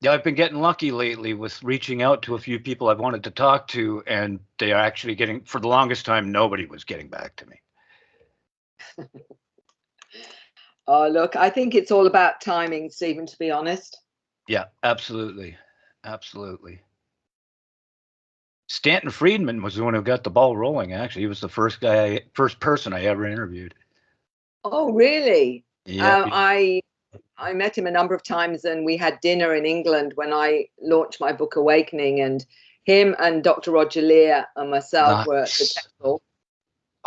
Yeah, I've been getting lucky lately with reaching out to a few people I've wanted to talk to, and they are actually getting, for the longest time, nobody was getting back to me. Oh, look, I think it's all about timing, Stephen, to be honest. Yeah, absolutely. Absolutely. Stanton Friedman was the one who got the ball rolling, actually. He was the first person I ever interviewed. Oh, really? Yeah. I met him a number of times, and we had dinner in England when I launched my book Awakening, and him and Dr. Roger Lear and myself were at the table.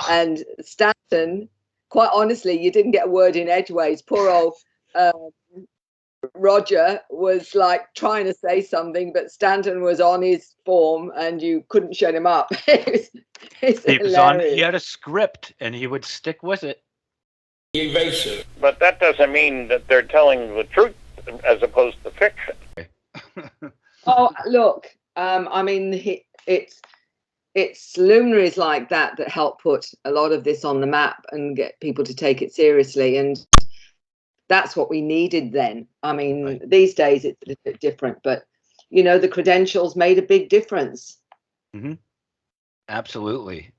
And Stanton, quite honestly, you didn't get a word in edgeways. Poor old Roger was like trying to say something, but Stanton was on his form and you couldn't shut him up. He had a script and he would stick with it. Evasive. But that doesn't mean that they're telling the truth as opposed to fiction. Oh, look, I mean, it's luminaries like that help put a lot of this on the map and get people to take it seriously. And that's what we needed then. I mean, right. These days it's a bit different, but, you know, the credentials made a big difference. Mm-hmm. Absolutely.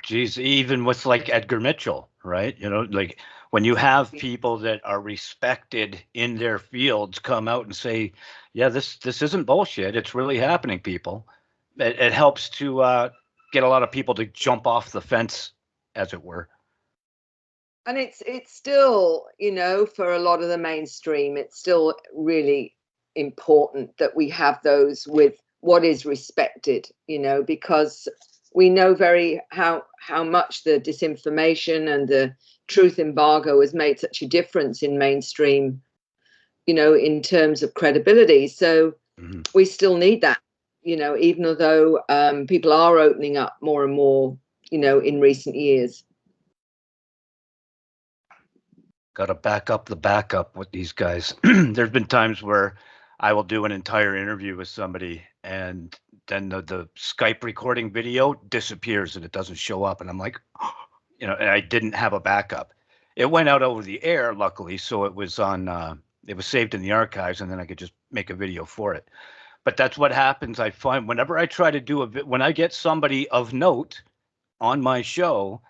Geez, even with like Edgar Mitchell, right? You know, like when you have people that are respected in their fields come out and say, yeah, this isn't bullshit. It's really happening, people. It helps to get a lot of people to jump off the fence, as it were. And it's still, you know, for a lot of the mainstream, it's still really important that we have those with what is respected, you know, because we know how much the disinformation and the truth embargo has made such a difference in mainstream, you know, in terms of credibility. So we still need that, you know, even though people are opening up more and more, you know, in recent years. Got to back up the backup with these guys. There's been times where I will do an entire interview with somebody and then the Skype recording video disappears and it doesn't show up. And I'm like, you know, and I didn't have a backup. It went out over the air, luckily. So it was it was saved in the archives and then I could just make a video for it. But that's what happens. I find whenever I try to do when I get somebody of note on my show,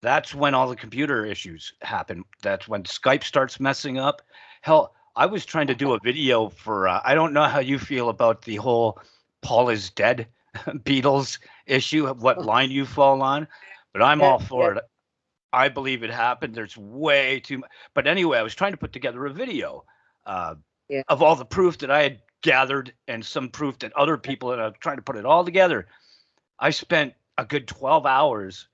that's when all the computer issues happen. That's when Skype starts messing up. Hell, I was trying to do a video for, I don't know how you feel about the whole Paul is dead Beatles issue, what line you fall on, but I'm all for it. I believe it happened. There's way too much. But anyway, I was trying to put together a video of all the proof that I had gathered and some proof that other people, and I was trying to put it all together. I spent a good 12 hours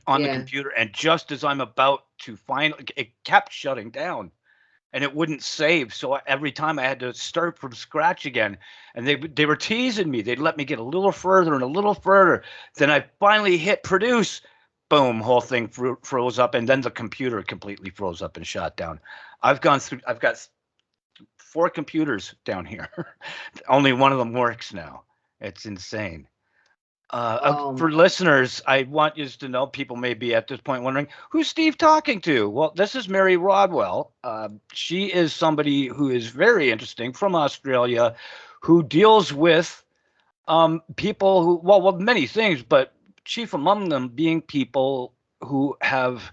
on the computer, and just as I'm about to finally, it kept shutting down and it wouldn't save. So every time I had to start from scratch again, and they were teasing me. They'd let me get a little further and a little further. Then I finally hit produce. Boom, whole thing froze up, and then the computer completely froze up and shut down. I've got 4 computers down here. Only one of them works now. It's insane. For listeners, I want you to know, people may be at this point wondering, who's Steve talking to? Well, this is Mary Rodwell. She is somebody who is very interesting from Australia, who deals with people who, well, many things, but chief among them being people who have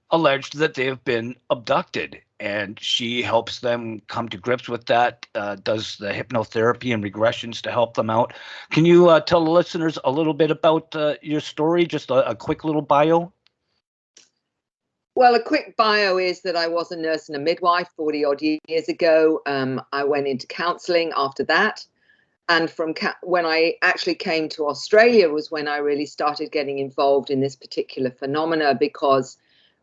alleged that they have been abducted, and she helps them come to grips with that, does the hypnotherapy and regressions to help them out. Can you tell the listeners a little bit about your story, just a quick little bio? Well, a quick bio is that I was a nurse and a midwife 40 odd years ago. I went into counselling after that. And from when I actually came to Australia was when I really started getting involved in this particular phenomena, because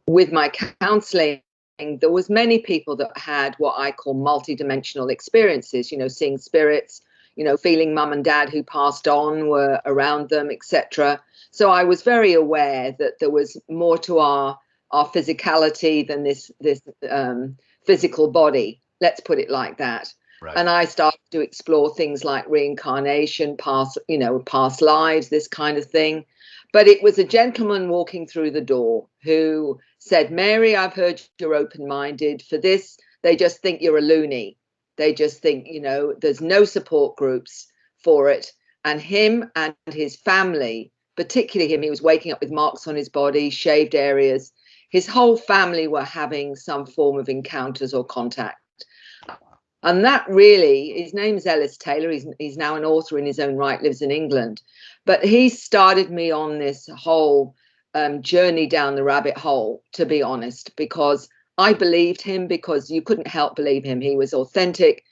with my counselling, there was many people that had what I call multidimensional experiences, you know, seeing spirits, you know, feeling mum and dad who passed on were around them, etc. So I was very aware that there was more to our physicality than this physical body. Let's put it like that. Right. And I started to explore things like reincarnation, past lives, this kind of thing. But it was a gentleman walking through the door who said, Mary, I've heard you're open-minded. For this, they just think you're a loony. They just think, you know, there's no support groups for it. And him and his family, particularly him, he was waking up with marks on his body, shaved areas. His whole family were having some form of encounters or contact. And that really, his name's Ellis Taylor. He's now an author in his own right, lives in England. But he started me on this whole journey down the rabbit hole, to be honest, because I believed him, because you couldn't help believe him. He was authentic.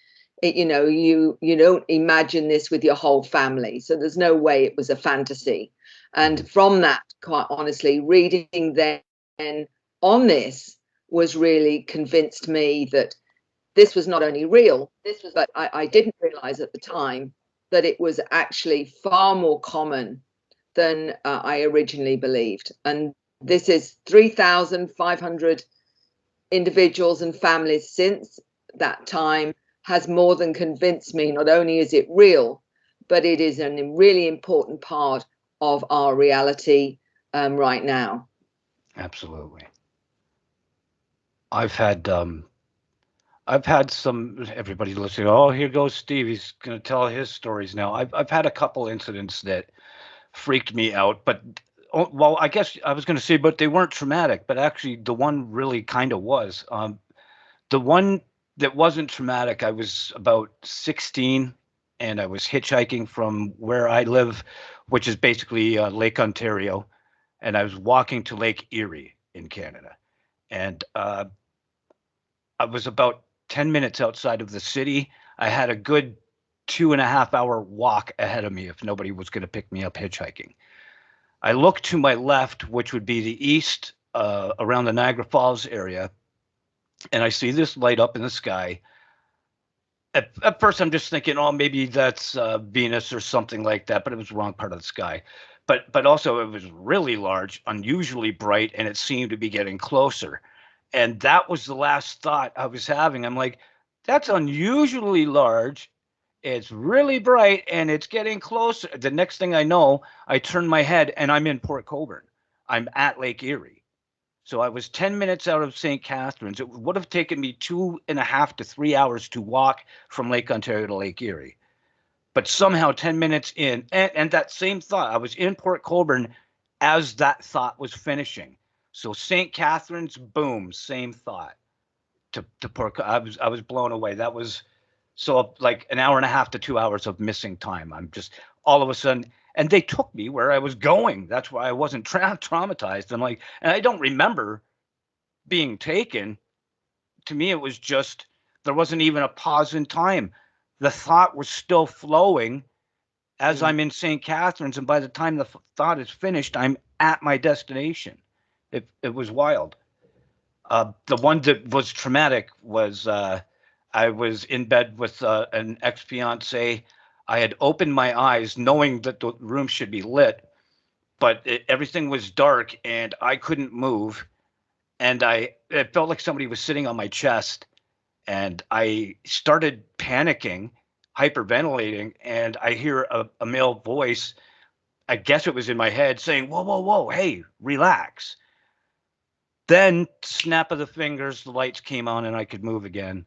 You know, you don't imagine this with your whole family. So there's no way it was a fantasy. And from that, quite honestly, reading then on this was really convinced me that this was not only real, but I didn't realize at the time that it was actually far more common than I originally believed. And this is 3,500 individuals and families since that time has more than convinced me, not only is it real, but it is a really important part of our reality right now. Absolutely. I've had some, everybody listening, oh, here goes Steve, he's going to tell his stories now. I've had a couple incidents that freaked me out, but well, I guess I was going to say, but they weren't traumatic, but actually the one really kind of was. The one that wasn't traumatic, I was about 16 and I was hitchhiking from where I live, which is basically Lake Ontario, and I was walking to Lake Erie in Canada. And I was about 10 minutes outside of the city. I had a good 2.5 hour walk ahead of me if nobody was going to pick me up hitchhiking. I looked to my left, which would be the east, around the Niagara Falls area, and I see this light up in the sky. At first, I'm just thinking, oh, maybe that's Venus or something like that, but it was the wrong part of the sky. But also, it was really large, unusually bright, and it seemed to be getting closer. And that was the last thought I was having. I'm like, that's unusually large. It's really bright, and it's getting closer. The next thing I know, I turn my head, and I'm in Port Colborne. I'm at Lake Erie. So I was 10 minutes out of St. Catharines. It would have taken me 2.5 to 3 hours to walk from Lake Ontario to Lake Erie. But somehow 10 minutes in, and that same thought, I was in Port Colborne as that thought was finishing. So St. Catharines, boom, same thought. To Port, I was blown away. That was so like an hour and a half to 2 hours of missing time. I'm just all of a sudden, and they took me where I was going. That's why I wasn't traumatized. I'm like, and I don't remember being taken. To me, it was just, there wasn't even a pause in time. The thought was still flowing as I'm in St. Catharines. And by the time the thought is finished, I'm at my destination. It was wild. The one that was traumatic was I was in bed with an ex-fiance. I had opened my eyes knowing that the room should be lit, but everything was dark and I couldn't move. And it felt like somebody was sitting on my chest, and I started panicking, hyperventilating, and I hear a male voice, I guess it was in my head, saying, whoa, whoa, whoa, hey, relax. Then snap of the fingers, the lights came on and I could move again.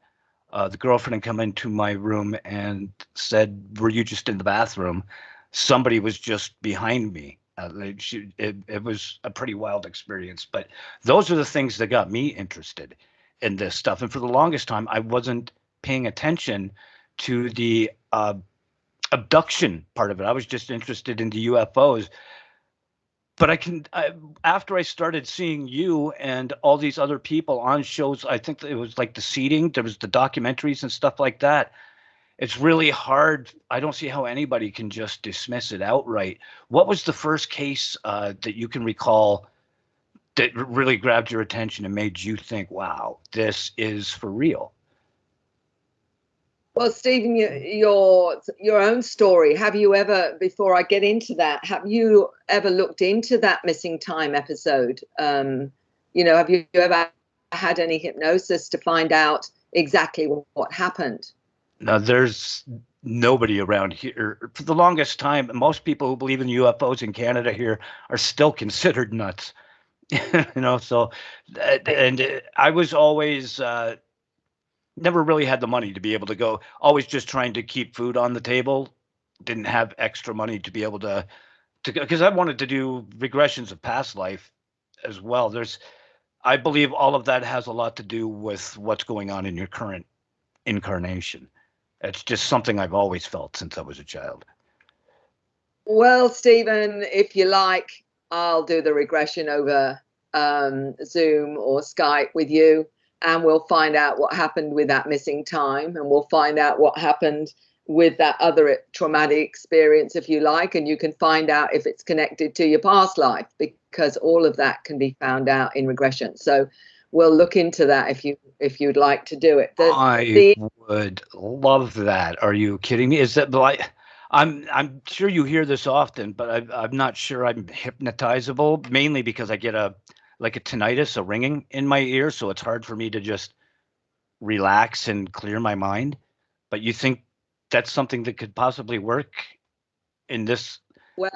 The girlfriend had come into my room and said, were you just in the bathroom? Somebody was just behind me. It was a pretty wild experience, but those are the things that got me interested in this stuff. And for the longest time, I wasn't paying attention to the abduction part of it. I was just interested in the UFOs. But after I started seeing you and all these other people on shows, I think it was like The Seeding, there was the documentaries and stuff like that. It's really hard. I don't see how anybody can just dismiss it outright. What was the first case that you can recall that really grabbed your attention and made you think, wow, this is for real? Well, Stephen, your own story, have you ever, before I get into that, have you ever looked into that missing time episode? Have you ever had any hypnosis to find out exactly what happened? Now, there's nobody around here. For the longest time, most people who believe in UFOs in Canada here are still considered nuts. So, and I was always never really had the money to be able to go, always just trying to keep food on the table, didn't have extra money to be able to because I wanted to do regressions of past life as well. I believe all of that has a lot to do with what's going on in your current incarnation. It's just something I've always felt since I was a child. Well, Stephen, if you like, I'll do the regression over Zoom or Skype with you, and we'll find out what happened with that missing time, and we'll find out what happened with that other traumatic experience, if you like, and you can find out if it's connected to your past life, because all of that can be found out in regression. So we'll look into that if you'd like to do it. I would love that. Are you kidding me? Is that like I'm sure you hear this often, but I'm not sure I'm hypnotizable, mainly because I get like a tinnitus, a ringing in my ear, so it's hard for me to just relax and clear my mind. But you think that's something that could possibly work in this? Well,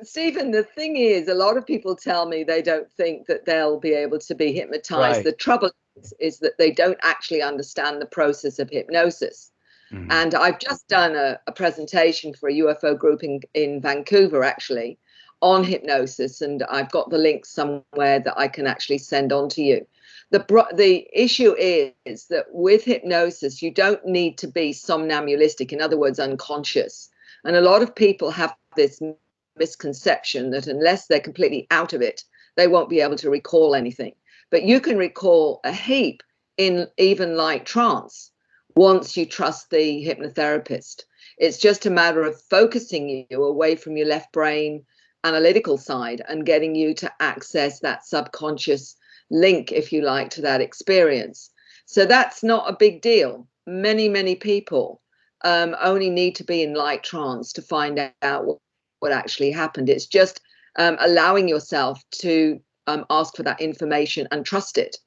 Stephen, the thing is, a lot of people tell me they don't think that they'll be able to be hypnotized. Right. The trouble is that they don't actually understand the process of hypnosis. Mhm. And I've just done a presentation for a UFO group in Vancouver, actually, on hypnosis. And I've got the link somewhere that I can actually send on to you. The issue is that with hypnosis, you don't need to be somnambulistic, in other words, unconscious. And a lot of people have this misconception that unless they're completely out of it, they won't be able to recall anything. But you can recall a heap in even light trance once you trust the hypnotherapist. It's just a matter of focusing you away from your left brain analytical side and getting you to access that subconscious link, if you like, to that experience. So that's not a big deal. Many people only need to be in light trance to find out what actually happened. It's just allowing yourself to ask for that information and trust it.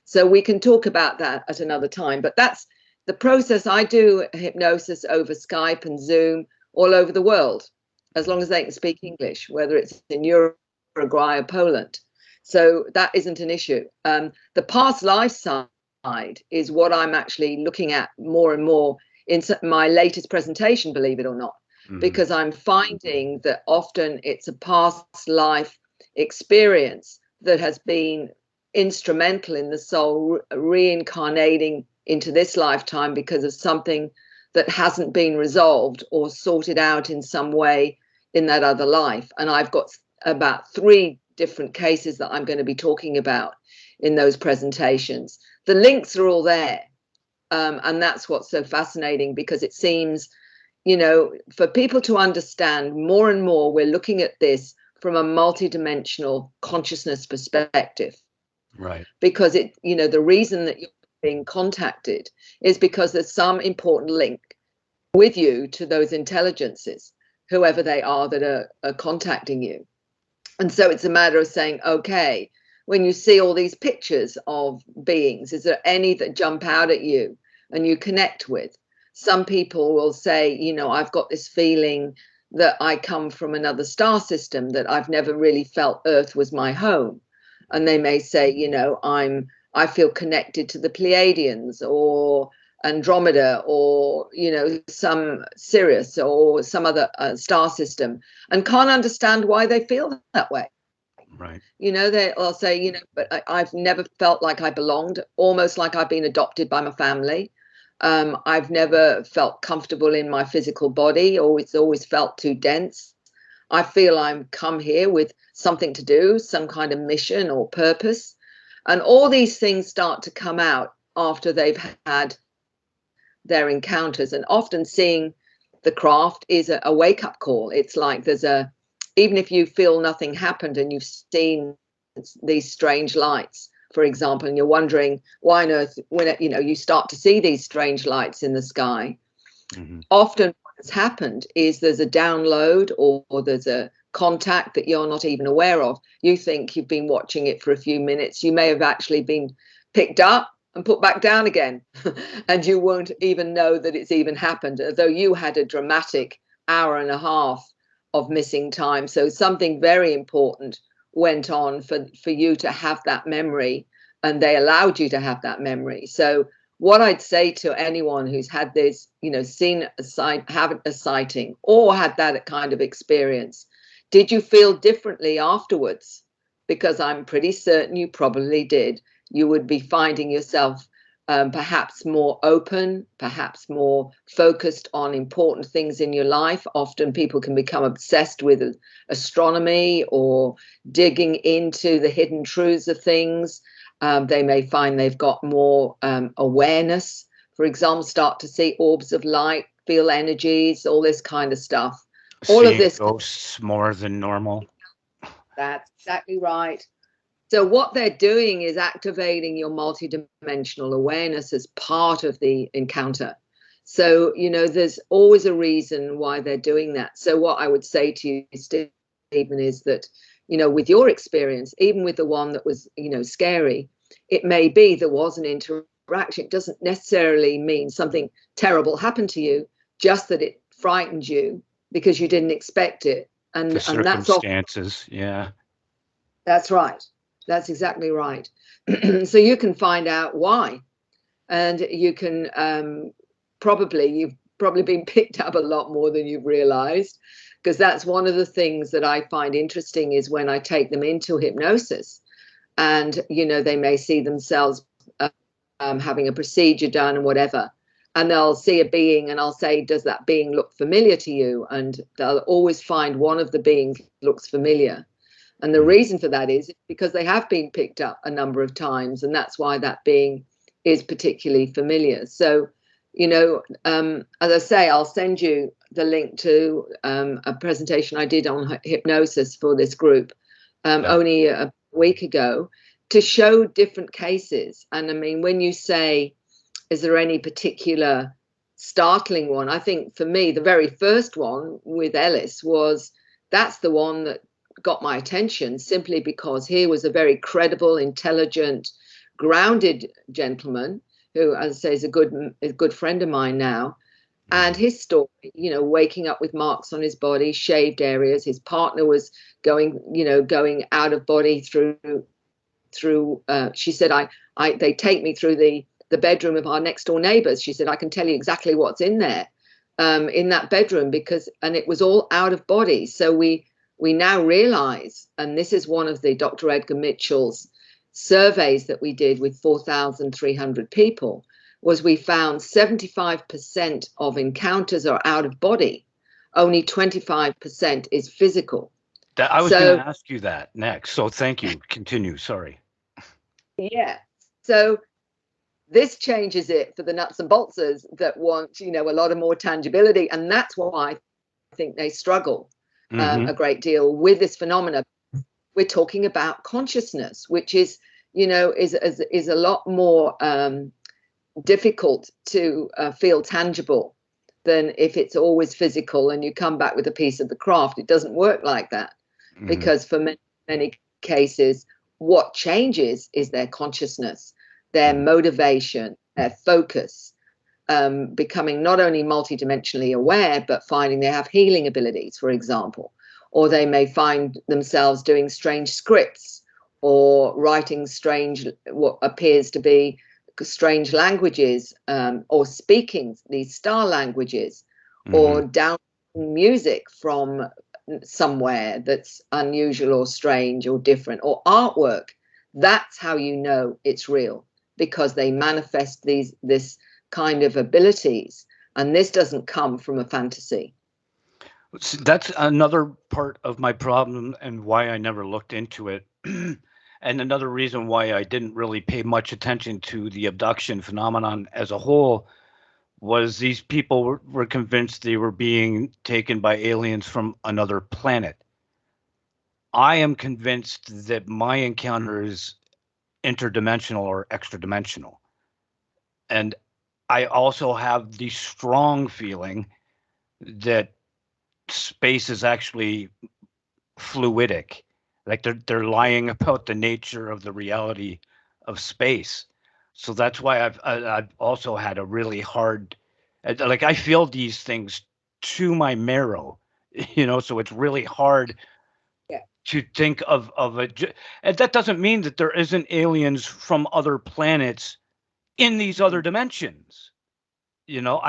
So we can talk about that at another time, but that's the process. I do hypnosis over Skype and Zoom all over the world, as long as they can speak English, whether it's in Uruguay or Poland. So that isn't an issue. The past life side is what I'm actually looking at more and more in my latest presentation, believe it or not, because I'm finding that often it's a past life experience that has been instrumental in the soul reincarnating into this lifetime because of something that hasn't been resolved or sorted out in some way in that other life. And I've got about 3 different cases that I'm going to be talking about in those presentations. The links are all there. And that's what's so fascinating, because it seems, you know, for people to understand more and more, we're looking at this from a multidimensional consciousness perspective. Right. Because it, you know, the reason that you're being contacted is because there's some important link with you to those intelligences, whoever they are that are contacting you. And so it's a matter of saying, okay, when you see all these pictures of beings, is there any that jump out at you and you connect with? Some people will say, you know, I've got this feeling that I come from another star system, that I've never really felt Earth was my home. And they may say, you know, I feel connected to the Pleiadians or Andromeda, or, you know, some Sirius or some other star system, and can't understand why they feel that way. Right. You know, they'll say, you know, but I've never felt like I belonged, almost like I've been adopted by my family. I've never felt comfortable in my physical body, or it's always felt too dense. I feel I'm come here with something to do, some kind of mission or purpose. And all these things start to come out after they've had their encounters. And often seeing the craft is a wake-up call. It's like even if you feel nothing happened and you've seen these strange lights, for example, and you're wondering why on earth, when you know, you start to see these strange lights in the sky, often what has happened is there's a download or there's a contact that you're not even aware of. You think you've been watching it for a few minutes. You may have actually been picked up and put back down again, and you won't even know that it's even happened, although you had a dramatic hour and a half of missing time. So something very important went on for you to have that memory and they allowed you to have that memory. So what I'd say to anyone who's had this, seen have a sighting or had that kind of experience, did you feel differently afterwards? Because I'm pretty certain you probably did. You would be finding yourself perhaps more open, perhaps more focused on important things in your life. Often people can become obsessed with astronomy or digging into the hidden truths of things. They may find they've got more awareness, for example, start to see orbs of light, feel energies, all this kind of stuff. All Seeing of this. ghosts more than normal. That's exactly right. So what they're doing is activating your multidimensional awareness as part of the encounter. So, there's always a reason why they're doing that. So what I would say to you, Stephen, is that, with your experience, even with the one that was, scary, it may be there was an interaction. It doesn't necessarily mean something terrible happened to you, just that it frightened you because you didn't expect it. And The that's all. circumstances, yeah. That's right. That's exactly right. So you can find out why, and you can you've probably been picked up a lot more than you've realized, because that's one of the things that I find interesting is when I take them into hypnosis, and they may see themselves having a procedure done and whatever, and they'll see a being, and I'll say, does that being look familiar to you? And they'll always find one of the beings looks familiar. And the reason for that is because they have been picked up a number of times, and that's why that being is particularly familiar. So, as I say, I'll send you the link to a presentation I did on hypnosis for this group only a week ago to show different cases. And I mean, when you say, is there any particular startling one? I think for me, the very first one with Ellis that's the one that got my attention, simply because he was a very credible, intelligent, grounded gentleman who, as I say, is a good friend of mine now. And his story, waking up with marks on his body, shaved areas. His partner was going out of body through. She said, they take me through the bedroom of our next door neighbors. She said, I can tell you exactly what's in there, in that bedroom, and it was all out of body. So we now realize, and this is one of the Dr. Edgar Mitchell's surveys that we did with 4,300 people, was we found 75% of encounters are out of body. Only 25% is physical. I was going to ask you that next. So thank you. Continue. Sorry. Yeah. So this changes it for the nuts and boltsers that want, a lot of more tangibility. And that's why I think they struggle a great deal with this phenomena. We're talking about consciousness, which is a lot more difficult to feel tangible than if it's always physical and you come back with a piece of the craft. It doesn't work like that, because for many cases, what changes is their consciousness, their motivation, their focus, becoming not only multidimensionally aware, but finding they have healing abilities, for example, or they may find themselves doing strange scripts or writing what appears to be strange languages, or speaking these star languages, or downloading music from somewhere that's unusual or strange or different, or artwork. That's how you know it's real, because they manifest this kind of abilities, and this doesn't come from a fantasy. That's another part of my problem and why I never looked into it. And another reason why I didn't really pay much attention to the abduction phenomenon as a whole was these people were convinced they were being taken by aliens from another planet. I am convinced that my encounter is interdimensional or extra-dimensional. And I also have the strong feeling that space is actually fluidic. Like they're lying about the nature of the reality of space. So that's why I've also had a really hard, like I feel these things to my marrow, so it's really hard to think of and that doesn't mean that there isn't aliens from other planets in these other dimensions. You know,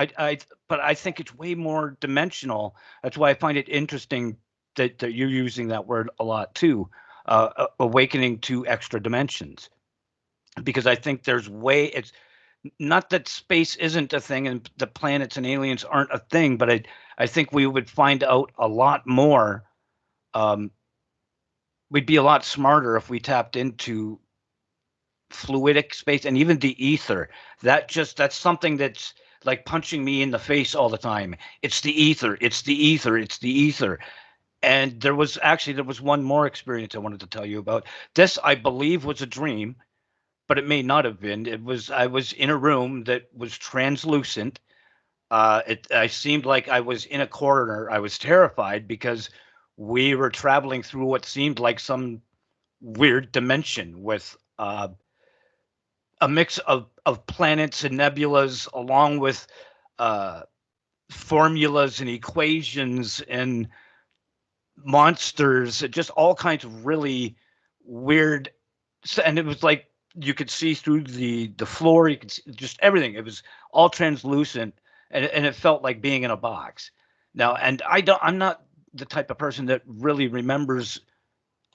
but I think it's way more dimensional. That's why I find it interesting that you're using that word a lot too, awakening to extra dimensions, because I think there's it's not that space isn't a thing and the planets and aliens aren't a thing, but I think we would find out a lot more. We'd be a lot smarter if we tapped into fluidic space and even the ether. That's something that's like punching me in the face all the time. It's the ether, it's the ether, it's the ether. And there was one more experience I wanted to tell you about. This, I believe, was a dream, but it may not have been. I was in a room that was translucent. I seemed like I was in a corner. I was terrified because we were traveling through what seemed like some weird dimension with a mix of planets and nebulas, along with formulas and equations and monsters, just all kinds of really weird. And it was like you could see through the floor, you could see just everything. It was all translucent, and it felt like being in a box. Now, and I'm not the type of person that really remembers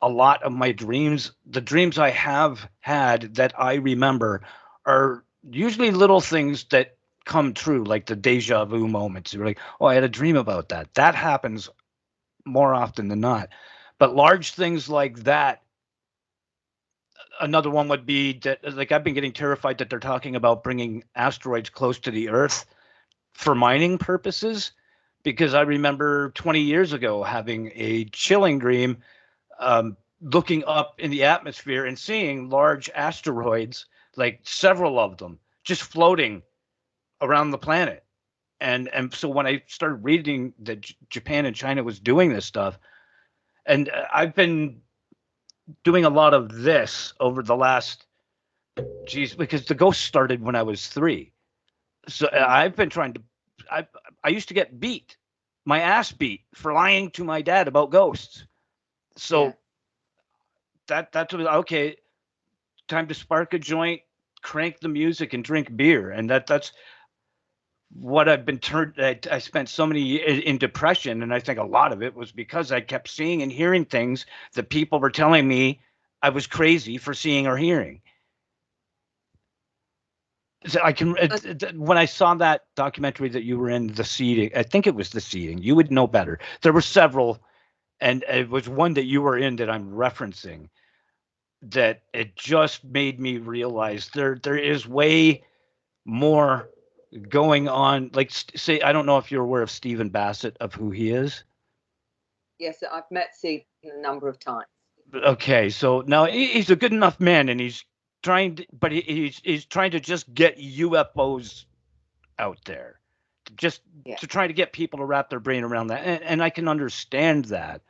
a lot of my dreams. The dreams I have had that I remember are usually little things that come true, like the deja vu moments. You're like, oh, I had a dream about that. That happens more often than not. But large things like that, another one would be that, like, I've been getting terrified that they're talking about bringing asteroids close to the Earth for mining purposes, because I remember 20 years ago having a chilling dream, looking up in the atmosphere and seeing large asteroids, like several of them, just floating around the planet. And so when I started reading that Japan and China was doing this stuff, and I've been doing a lot of this over the last, because the ghost started when I was 3. So I've been trying to, I used to get beat, my ass beat for lying to my dad about ghosts. So that's what, okay, time to spark a joint, crank the music, and drink beer. And that's what I've been turned. I spent so many years in depression, and I think a lot of it was because I kept seeing and hearing things that people were telling me I was crazy for seeing or hearing. So I can, when I saw that documentary that you were in, The Seeding, I think it was The Seeding, you would know better. There were several, and it was one that you were in that I'm referencing, that it just made me realize there is way more going on. Like, say, I don't know if you're aware of Stephen Bassett, of who he is. Yes, I've met Stephen a number of times. Okay, so now he's a good enough man, and he's trying to, but he's trying to just get UFOs out there, just to try to get people to wrap their brain around that, and I can understand that.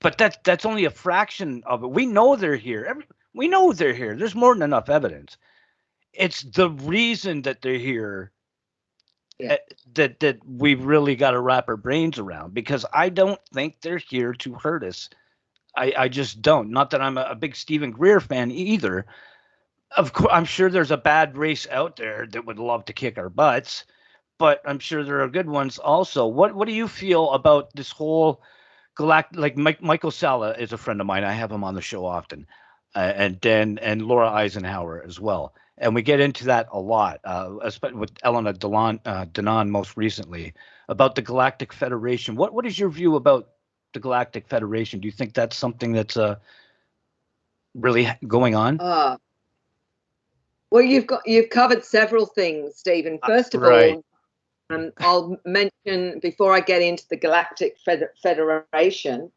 But that's only a fraction of it. We know they're here. We know they're here. There's more than enough evidence. It's the reason that they're here that we've really got to wrap our brains around, because I don't think they're here to hurt us. I just don't. Not that I'm a big Stephen Greer fan either. Of course, I'm sure there's a bad race out there that would love to kick our butts, but I'm sure there are good ones also. What do you feel about this whole galactic? Like Michael Salla is a friend of mine. I have him on the show often, and Laura Eisenhower as well. And we get into that a lot, especially with Elena Danan most recently, about the Galactic Federation. What is your view about the Galactic Federation? Do you think that's something that's really going on? Well, you've covered several things, Stephen. First of all, I'll mention, before I get into the Galactic Federation,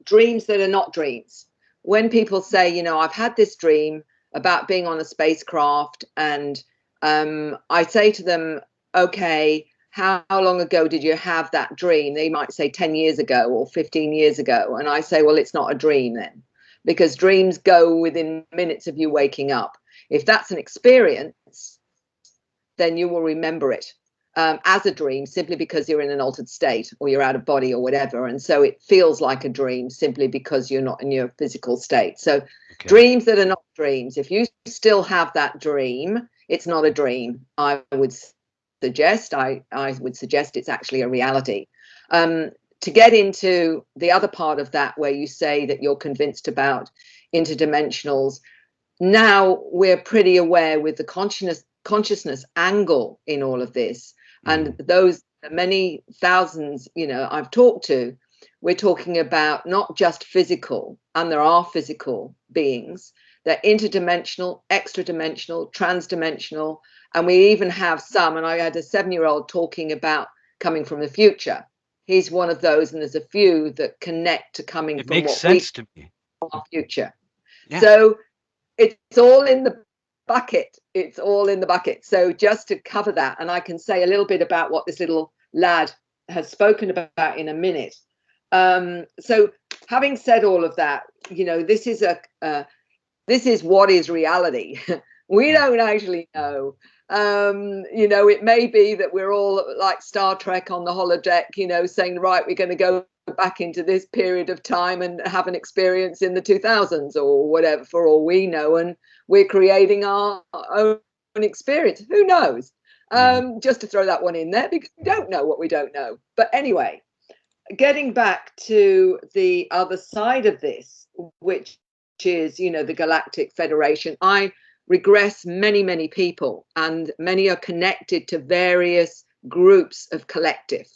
dreams that are not dreams. When people say, I've had this dream about being on a spacecraft, and I say to them, okay, how long ago did you have that dream? They might say 10 years ago or 15 years ago. And I say, well, it's not a dream then, because dreams go within minutes of you waking up. If that's an experience, then you will remember it. as a dream simply because you're in an altered state or you're out of body or whatever. And so it feels like a dream simply because you're not in your physical state. So dreams that are not dreams, if you still have that dream, it's not a dream. I would suggest it's actually a reality. To get into the other part of that, where you say that you're convinced about interdimensionals, now we're pretty aware with the consciousness angle in all of this, and those many thousands, I've talked to, we're talking about not just physical, and there are physical beings, they're interdimensional, extra-dimensional, trans-dimensional, and we even have some, and I had a 7-year-old talking about coming from the future. He's one of those, and there's a few that connect to coming from what sense to me. Our future. Yeah. So it's all in the bucket. It's all in the bucket. So just to cover that, and I can say a little bit about what this little lad has spoken about in a minute. So having said all of that, this is what is reality. We don't actually know. It may be that we're all like Star Trek on the holodeck, saying, right, we're going to go back into this period of time and have an experience in the 2000s or whatever, for all we know, and we're creating our own experience. Who knows? Just to throw that one in there, because we don't know what we don't know. But anyway, getting back to the other side of this, which is, the Galactic Federation, I regress many people, and many are connected to various groups of collective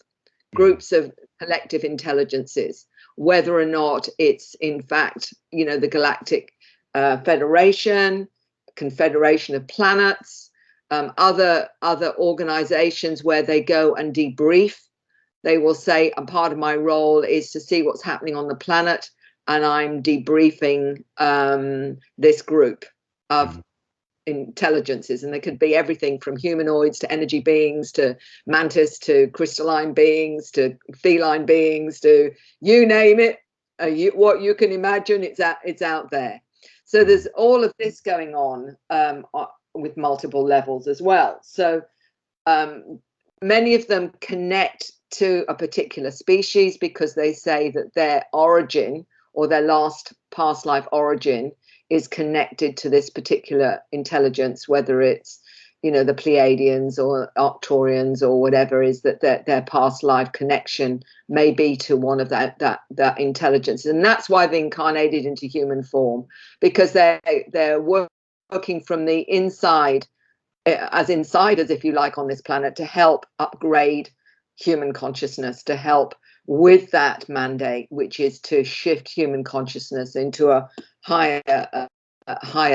intelligences, whether or not it's in fact, the Galactic Federation, Confederation of Planets, other organizations where they go and debrief. They will say, a part of my role is to see what's happening on the planet, and I'm debriefing this group of intelligences, and there could be everything from humanoids to energy beings to mantis to crystalline beings to feline beings to you name it, what you can imagine, it's out there. So there's all of this going on with multiple levels as well. So many of them connect to a particular species because they say that their origin or their last past life origin is connected to this particular intelligence, whether it's, the Pleiadians or Arcturians or whatever, is that their past life connection may be to one of that intelligence. And that's why they incarnated into human form, because they're working from the inside, as insiders, if you like, on this planet, to help upgrade human consciousness, to help with that mandate, which is to shift human consciousness into a higher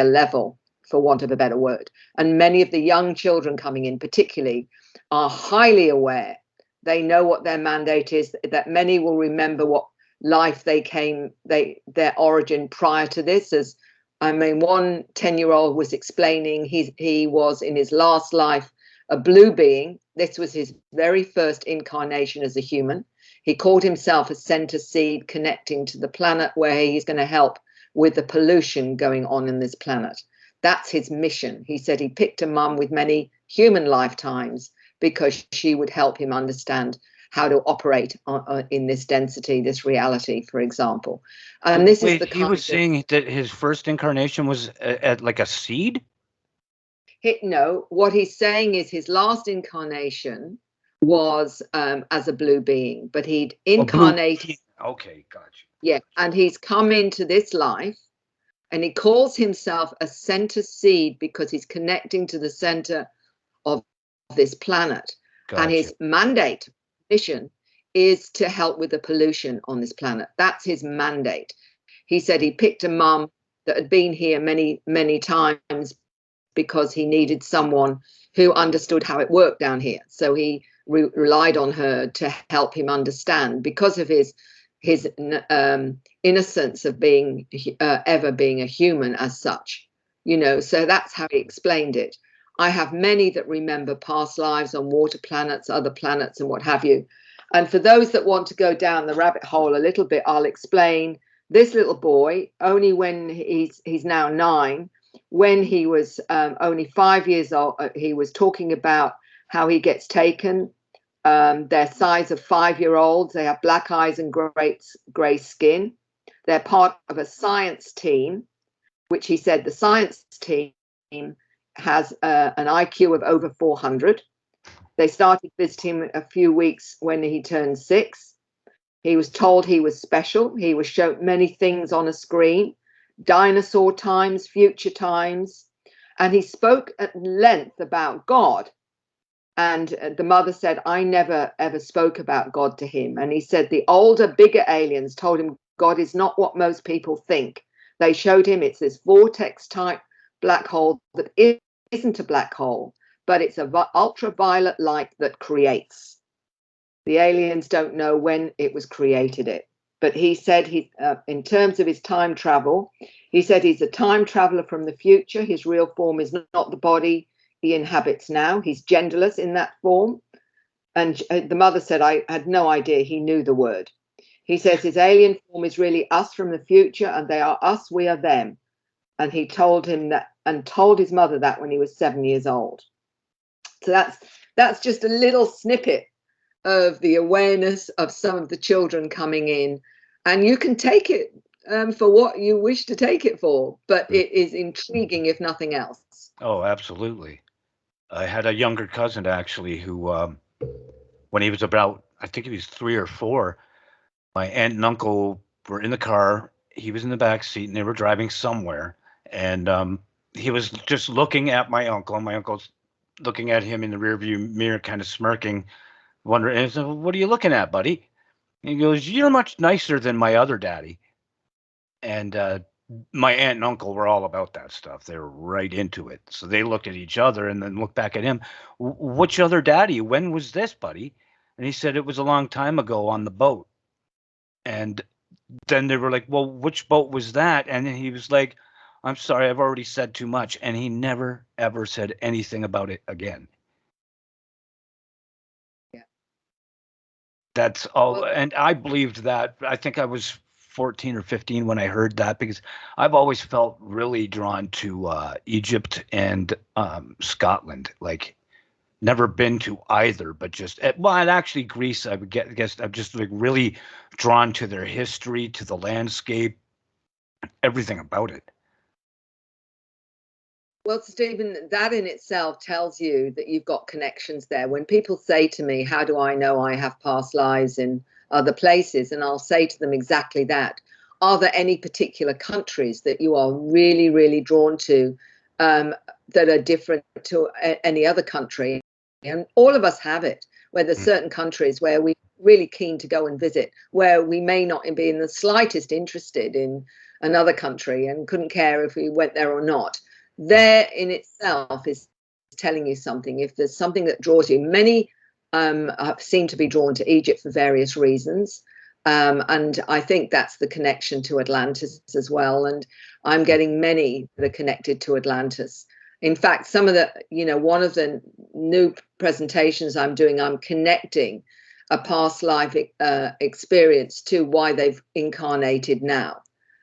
level, for want of a better word. And many of the young children coming in particularly are highly aware. They know what their mandate is, that many will remember what life their origin prior to this. As one 10-year-old was explaining, he was in his last life a blue being. This was his very first incarnation as a human. He called himself a center seed connecting to the planet, where he's going to help with the pollution going on in this planet. That's his mission. He said he picked a mum with many human lifetimes because she would help him understand how to operate in this density, this reality, for example. And this is the kind. He was saying that his first incarnation was at like a seed? No, what he's saying is his last incarnation was as a blue being, but he'd incarnated. Okay, gotcha. Yeah, and he's come into this life, and he calls himself a center seed because he's connecting to the center of this planet. Gotcha. And his mandate, mission, is to help with the pollution on this planet. That's his mandate. He said he picked a mum that had been here many times because he needed someone who understood how it worked down here. So he relied on her to help him understand, because of his innocence of being ever being a human as such, so that's how he explained it. I have many that remember past lives on water planets, other planets, and what have you. And for those that want to go down the rabbit hole a little bit, I'll explain this little boy. Only when he's now 9, when he was only 5 years old, he was talking about how he gets taken. They're size of 5-year-olds. They have black eyes and grey skin. They're part of a science team, which he said the science team has an IQ of over 400. They started visiting him a few weeks when he turned 6. He was told he was special. He was shown many things on a screen, dinosaur times, future times, and he spoke at length about God. And the mother said, I never ever spoke about God to him. And he said the older, bigger aliens told him God is not what most people think. They showed him it's this vortex type black hole that isn't a black hole, but it's a ultraviolet light that creates. The aliens don't know when it was created. But he said in terms of his time travel, he said he's a time traveler from the future. His real form is not the body he inhabits now. He's genderless in that form. And the mother said, I had no idea he knew the word. He says his alien form is really us from the future, and they are us, we are them. And he told him that, and told his mother that when he was 7 years old. So that's just a little snippet of the awareness of some of the children coming in. And you can take it for what you wish to take it for, but it is intriguing if nothing else. Oh, absolutely. I had a younger cousin actually who, when he was about, I think he was 3 or 4, my aunt and uncle were in the car. He was in the back seat and they were driving somewhere. And he was just looking at my uncle, and my uncle's looking at him in the rearview mirror, kind of smirking, wondering, and I said, what are you looking at, buddy? And he goes, you're much nicer than my other daddy. And my aunt and uncle were all about that stuff. They were right into it. So they looked at each other and then looked back at him. Which other daddy? When was this, buddy? And he said it was a long time ago on the boat. And then they were like, well, which boat was that? And then he was like, I'm sorry, I've already said too much. And he never, ever said anything about it again. Yeah. That's all. And I believed that. I think I was 14 or 15 when I heard that, because I've always felt really drawn to Egypt and Scotland. Like, never been to either, but just, well, and actually Greece, I would guess I'm just like really drawn to their history, to the landscape, everything about it. Well, Stephen, that in itself tells you that you've got connections there. When people say to me, how do I know I have past lives in other places? And I'll say to them exactly that. Are there any particular countries that you are really, really drawn to that are different to any other country? And all of us have it, where there's certain countries where we're really keen to go and visit, where we may not be in the slightest interested in another country and couldn't care if we went there or not. There in itself is telling you something. If there's something that draws you, many seem to be drawn to Egypt for various reasons. And I think that's the connection to Atlantis as well. And I'm getting many that are connected to Atlantis. In fact, some of the, one of the new presentations I'm doing, I'm connecting a past life experience to why they've incarnated now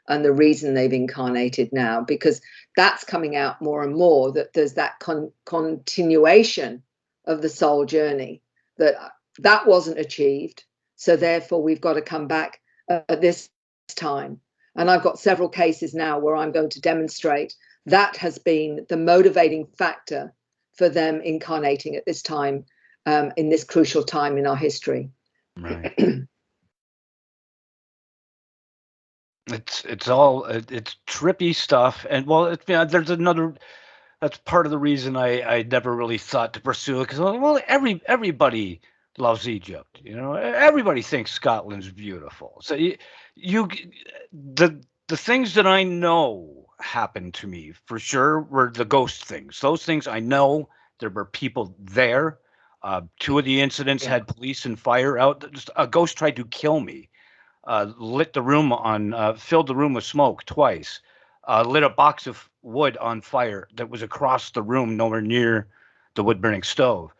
and the reason they've incarnated now, because that's coming out more and more, that there's that continuation of the soul journey, that wasn't achieved. So therefore, we've got to come back at this time. And I've got several cases now where I'm going to demonstrate that has been the motivating factor for them incarnating at this time, in this crucial time in our history. Right. It's trippy stuff. And well, there's another, that's part of the reason I never really thought to pursue it, because, well, everybody loves Egypt. Everybody thinks Scotland's beautiful. So the things that I know happened to me for sure were the ghost things. Those things I know, there were people there. 2 of the incidents had police and fire out. Just a ghost tried to kill me. Lit the room on, filled the room with smoke twice. Lit a box of wood on fire that was across the room, nowhere near the wood burning stove,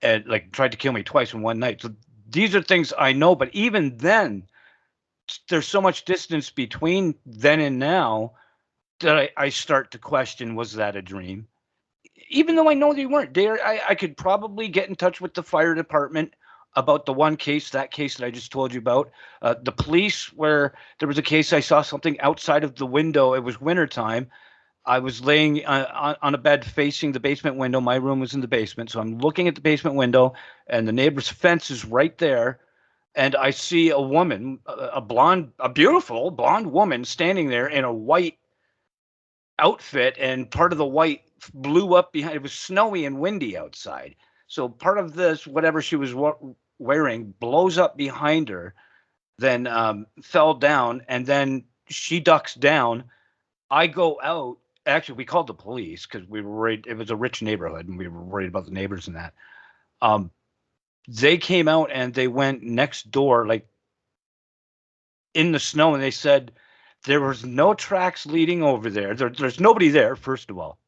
and like tried to kill me twice in one night. So these are things I know, but even then, there's so much distance between then and now that I start to question, was that a dream? even though I know they weren't there, I could probably get in touch with the fire department about the one case, that case that I just told you about. The police, where there was a case, I saw something outside of the window. It was wintertime. I was laying on a bed facing the basement window. My room was in the basement. So I'm looking at the basement window, and the neighbor's fence is right there. And I see a woman, a beautiful blonde woman standing there in a white outfit, and part of the white blew up behind. It was snowy and windy outside. So part of this, whatever she was wearing, blows up behind her, then fell down, and then she ducks down. I go out. Actually, we called the police because we were worried. It was a rich neighborhood, and we were worried about the neighbors and that. Um, they came out and they went next door, like in the snow, and they said there was no tracks leading over there. There's nobody there, first of all.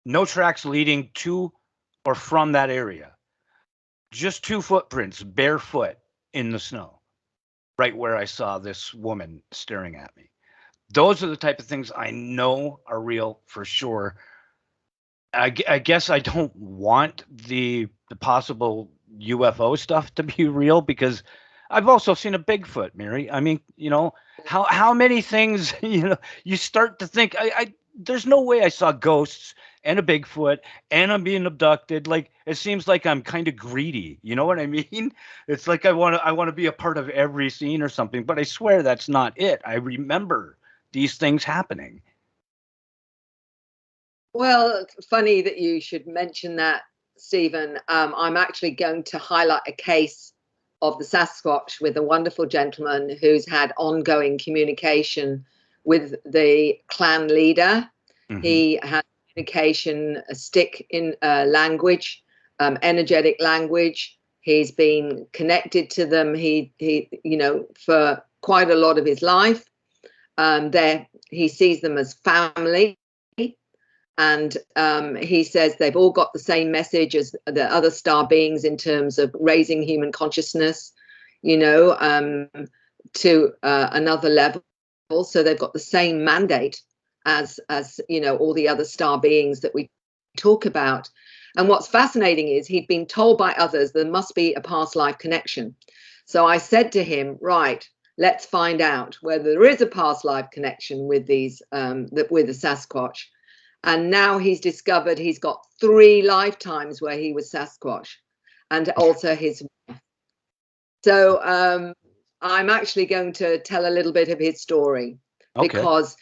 No tracks leading to or from that area. Just two footprints, barefoot in the snow, right where I saw this woman staring at me. Those are the type of things I know are real for sure. I guess I don't want the possible UFO stuff to be real, because I've also seen a Bigfoot, Mary. I mean, how many things, you start to think, there's no way I saw ghosts and a Bigfoot and I'm being abducted. Like, it seems like I'm kind of greedy. You know what I mean? It's like I want to be a part of every scene or something, but I swear that's not it. I remember these things happening. Well, funny that you should mention that, Stephen. I'm actually going to highlight a case of the Sasquatch with a wonderful gentleman who's had ongoing communication with the clan leader. Mm-hmm. He had communication, a stick in language, energetic language. He's been connected to them. He for quite a lot of his life. He sees them as family. And he says they've all got the same message as the other star beings in terms of raising human consciousness, to another level. So they've got the same mandate as all the other star beings that we talk about. And what's fascinating is he'd been told by others there must be a past life connection. So I said to him, right, let's find out whether there is a past life connection with these with the Sasquatch. And now he's discovered he's got 3 lifetimes where he was Sasquatch, and also his wife. So I'm actually going to tell a little bit of his story, because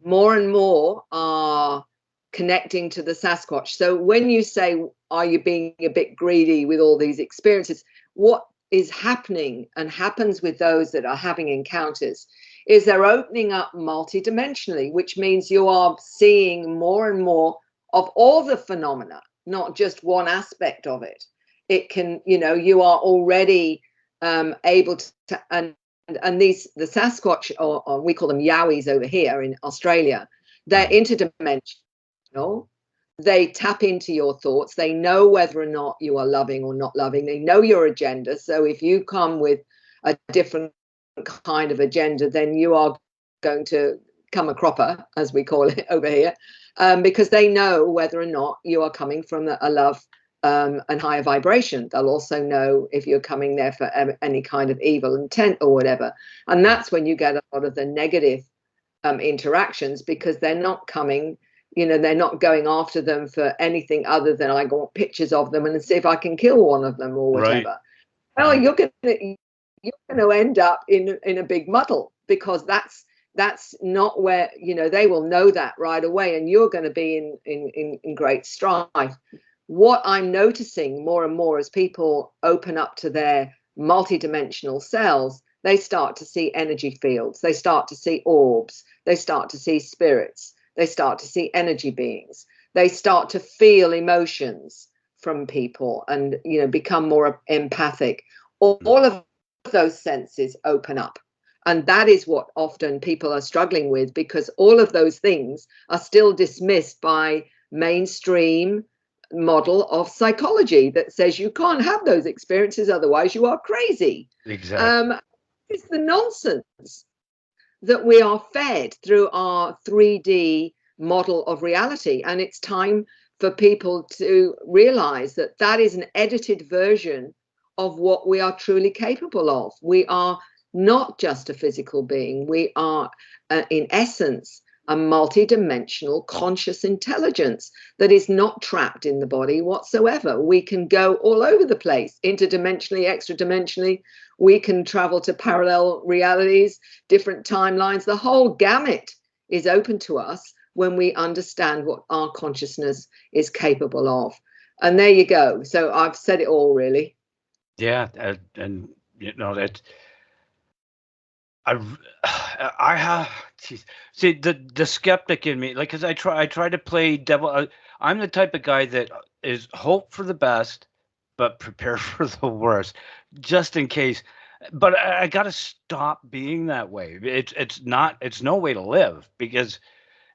more and more are connecting to the Sasquatch. So when you say, are you being a bit greedy with all these experiences? What is happening and happens with those that are having encounters is they're opening up multidimensionally, which means you are seeing more and more of all the phenomena, not just one aspect of it. It can, you are already able to, and the Sasquatch, or we call them Yowies over here in Australia, they're interdimensional. They tap into your thoughts. They know whether or not you are loving or not loving. They know your agenda. So if you come with a different kind of agenda, then you are going to come a cropper, as we call it over here, because they know whether or not you are coming from a love and higher vibration. They'll also know if you're coming there for any kind of evil intent or whatever. And that's when you get a lot of the negative interactions, because they're not coming, they're not going after them for anything other than I want pictures of them and see if I can kill one of them or whatever. Right. Well, you're going to end up in a big muddle, because that's not where, they will know that right away, and you're going to be in great strife. What I'm noticing more and more as people open up to their multidimensional selves, they start to see energy fields, they start to see orbs, they start to see spirits, they start to see energy beings, they start to feel emotions from people and, become more empathic. All of those senses open up. And that is what often people are struggling with, because all of those things are still dismissed by mainstream model of psychology that says you can't have those experiences, otherwise you are crazy. Exactly. It's the nonsense that we are fed through our 3D model of reality. And it's time for people to realize that that is an edited version of what we are truly capable of. We are not just a physical being. We are, in essence, a multidimensional conscious intelligence that is not trapped in the body whatsoever. We can go all over the place, interdimensionally, extra-dimensionally. We can travel to parallel realities, different timelines. The whole gamut is open to us when we understand what our consciousness is capable of. And there you go. So I've said it all, really. Yeah, and you know that I have see the skeptic in me, like, because I try to play devil. I'm the type of guy that is hope for the best, but prepare for the worst, just in case. But I got to stop being that way. It's no way to live, because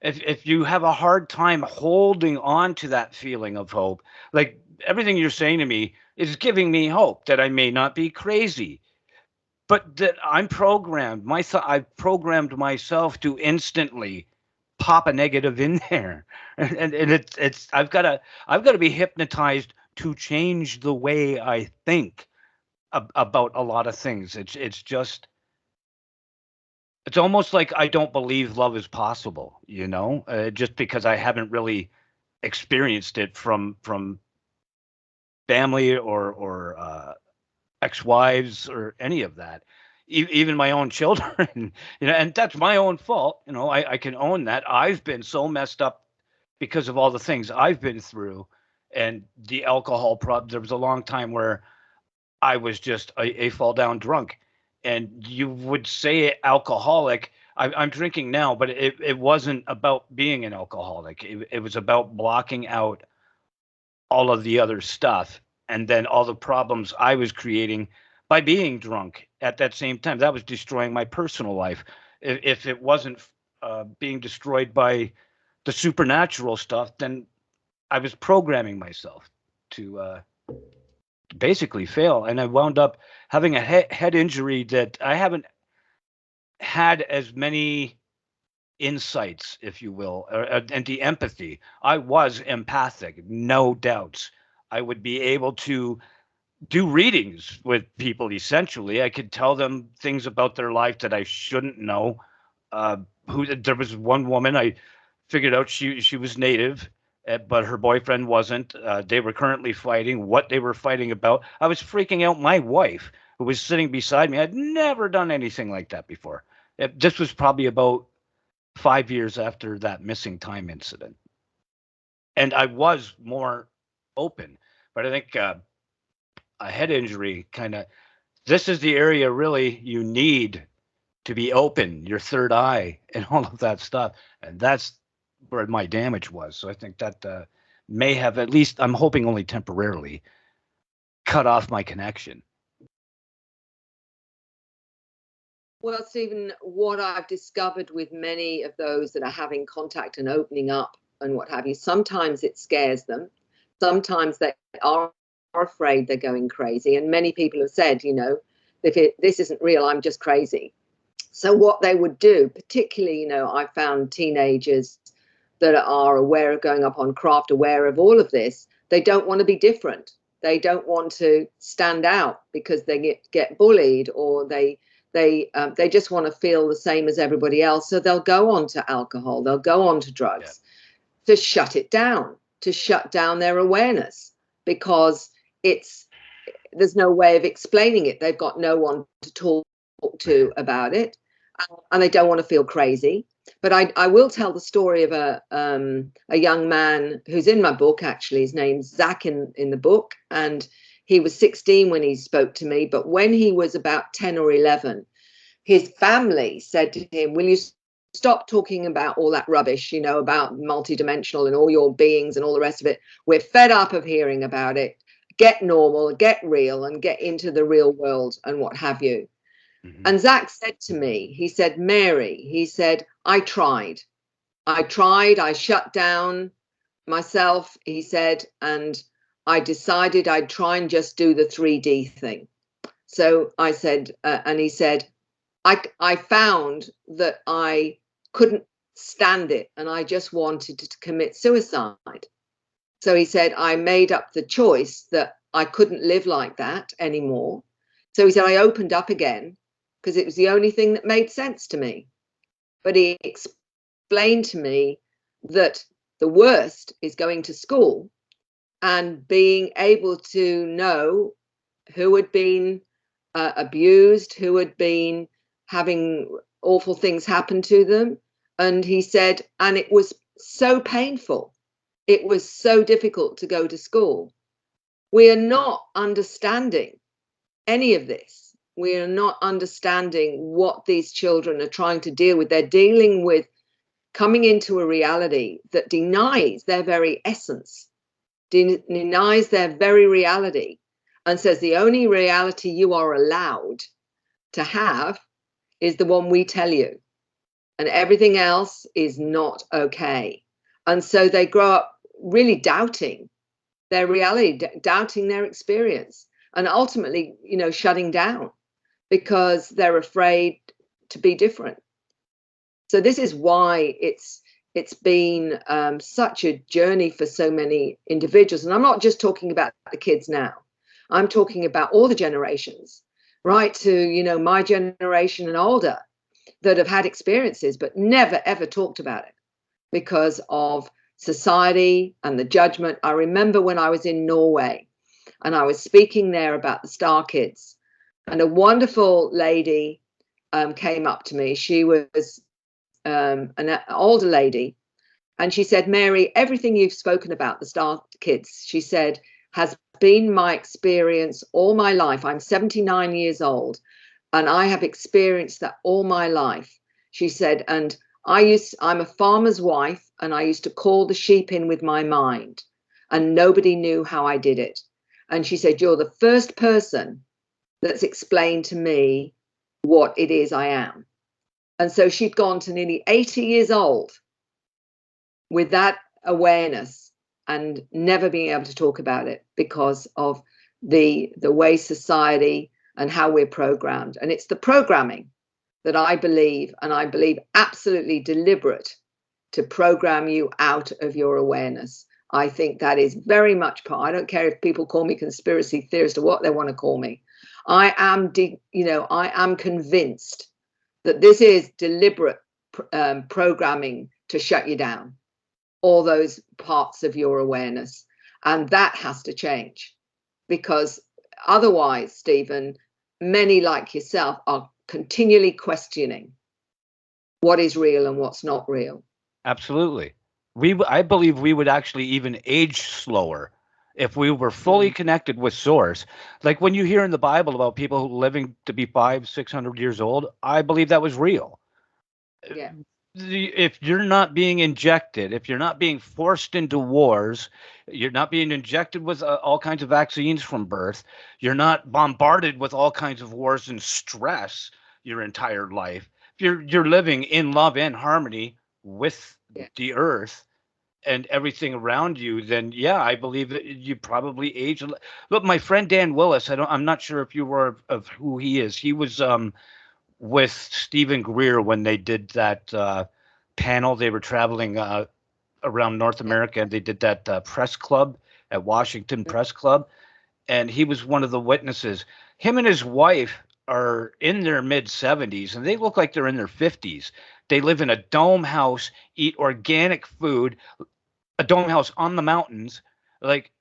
if you have a hard time holding on to that feeling of hope, like everything you're saying to me is giving me hope that I may not be crazy, but that I'm programmed. I've programmed myself to instantly pop a negative in there, and it's I've got to be hypnotized to change the way I think about a lot of things. It's just it's almost like I don't believe love is possible, just because I haven't really experienced it from family or ex-wives or any of that. Even my own children, and that's my own fault. I can own that. I've been so messed up because of all the things I've been through, and the alcohol problem. There was a long time where I was just a fall down drunk, and you would say alcoholic. I'm drinking now, but it wasn't about being an alcoholic. It was about blocking out all of the other stuff, and then all the problems I was creating by being drunk at that same time. That was destroying my personal life. If it wasn't being destroyed by the supernatural stuff, then I was programming myself to basically fail, and I wound up having a head injury that I haven't had as many insights, if you will, and the empathy. I was empathic, no doubts. I would be able to do readings with people. Essentially, I could tell them things about their life that I shouldn't know. Who There was one woman I figured out she was Native, but her boyfriend wasn't. They were currently fighting. What they were fighting about, I was freaking out my wife, who was sitting beside me. I'd never done anything like that before. This was probably about 5 years after that missing time incident, and I was more open. But I think a head injury kind of, this is the area really you need to be open, your third eye and all of that stuff. And that's where my damage was. So I think that may have, at least I'm hoping only temporarily, cut off my connection. Well, Stephen, what I've discovered with many of those that are having contact and opening up and what have you, sometimes it scares them. Sometimes they are afraid they're going crazy. And many people have said, if this isn't real, I'm just crazy. So what they would do, particularly, I found teenagers that are aware of going up on craft, aware of all of this, they don't want to be different. They don't want to stand out because they get bullied, or they just want to feel the same as everybody else. So they'll go on to alcohol, they'll go on to drugs to shut it down, to shut down their awareness, because there's no way of explaining it. They've got no one to talk to about it, and they don't want to feel crazy. But I will tell the story of a young man who's in my book. Actually, his name's Zach in the book, and he was 16 when he spoke to me. But when he was about 10 or 11, his family said to him, "Will you stop talking about all that rubbish, about multidimensional and all your beings and all the rest of it? We're fed up of hearing about it. Get normal, get real, and get into the real world and what have you." Mm-hmm. And Zach said to me, he said, "Mary," he said, I tried, I shut down myself," he said, "and I decided I'd try and just do the 3D thing." So I said, and he said, I found that I couldn't stand it, and I just wanted to commit suicide. So he said, I made up the choice that I couldn't live like that anymore. So he said, I opened up again because it was the only thing that made sense to me. But he explained to me that the worst is going to school and being able to know who had been abused, who had been having awful things happen to them. And he said, and it was so painful. It was so difficult to go to school. We are not understanding any of this. We are not understanding what these children are trying to deal with. They're dealing with coming into a reality that denies their very essence, denies their very reality, and says the only reality you are allowed to have is the one we tell you, and everything else is not okay. And so they grow up really doubting their reality, doubting their experience, and ultimately, shutting down because they're afraid to be different. So this is why it's been such a journey for so many individuals. And I'm not just talking about the kids now. I'm talking about all the generations, right to, my generation and older, that have had experiences but never, ever talked about it because of society and the judgment. I remember when I was in Norway and I was speaking there about the Star Kids, and a wonderful lady came up to me. She was an older lady, and she said, Mary, everything you've spoken about the Star Kids, she said, has been my experience all my life. I'm 79 years old and I have experienced that all my life. She said, and I'm a farmer's wife, and I used to call the sheep in with my mind, and nobody knew how I did it. And she said, you're the first person that's explained to me what it is I am. And so she'd gone to nearly 80 years old with that awareness and never being able to talk about it because of the way society and how we're programmed. And it's the programming that I believe absolutely deliberate, to program you out of your awareness. I think that is very much part. I don't care if people call me conspiracy theorist or what they want to call me. I am convinced that this is deliberate programming to shut you down, all those parts of your awareness. And that has to change, because otherwise, Stephen, many like yourself are continually questioning what is real and what's not real. Absolutely. I believe we would actually even age slower if we were fully connected with source. Like when you hear in the Bible about people living to be 500-600 years old, I believe that was real. Yeah. If you're not being injected, if you're not being forced into wars, you're not being injected with all kinds of vaccines from birth, you're not bombarded with all kinds of wars and stress your entire life. If you're living in love and harmony with the earth and everything around you, then yeah, I believe that you probably age. Look, my friend Dan Willis, I'm not sure if you were of who he is. He was with Stephen Greer when they did that panel. They were traveling around North America, and they did that press club at Washington Press Club, and he was one of the witnesses. Him and his wife are in their mid 70s, and they look like they're in their 50s. They live in a dome house, eat organic food, a dome house on the mountains, like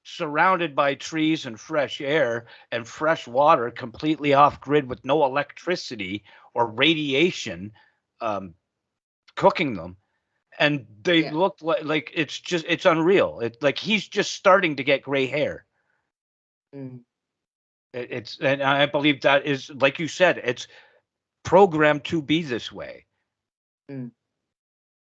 surrounded by trees and fresh air and fresh water, completely off grid with no electricity or radiation cooking them. And they look like it's unreal. It's like he's just starting to get gray hair. And I believe that is, like you said, it's programmed to be this way.